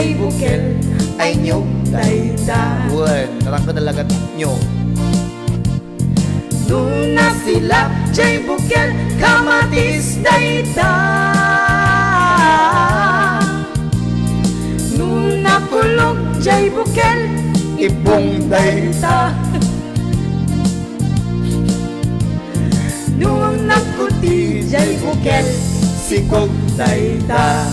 jay bukel ay nyog dayta. Word, narang ko talaga nyo. Nuna silap jay bukel kamatis dayta. Nuna kulog jay bukel Ibong dayta. Nung nagkuti jay bukel Sikog dayta.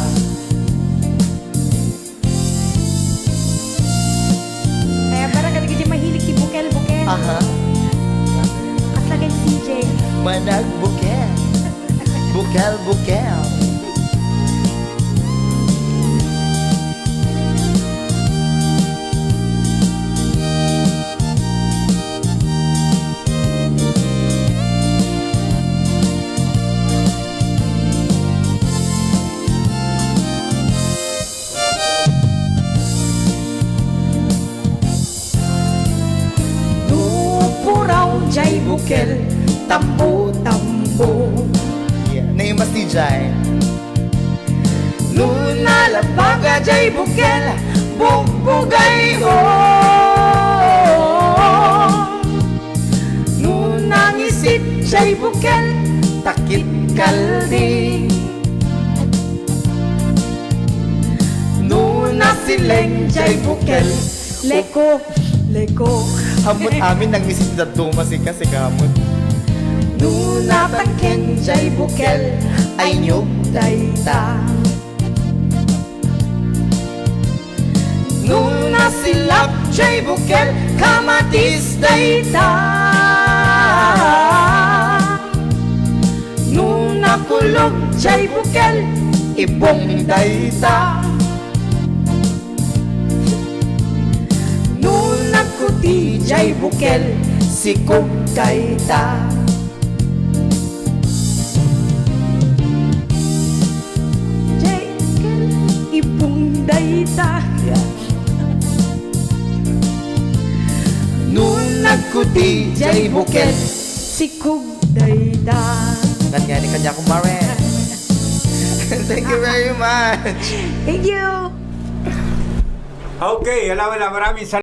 Kaya parang kalagi di mahilig si bukel-bukel. Aha, At lagay si CJ. manag bukel. Bukel, bukel. Nupuraw jay bukel tambo-tambo. Yeah, name mas DJ. Nuna labaga jay bukel bugbugay o. Nuna ngisit jay bukel takit kaldi. Nuna sileng jay bukel leko leko. Hamot amin nang misit na dumasi kasi kamot. Nuna tangken jay bukel ay nyog dayta. Nuna silap jay bukel kamatis dayta. Nuna kulog jay bukel ibong dayta. Nuna kuti jay bukel sikog dayta. Jay bukel ibong dayta. Yeah. Nung nagkuti jay bukel sikog dayta. Nangyari kanya akong Maren. Thank you very much. Thank you. Okay, alam mo na, maraming salamat.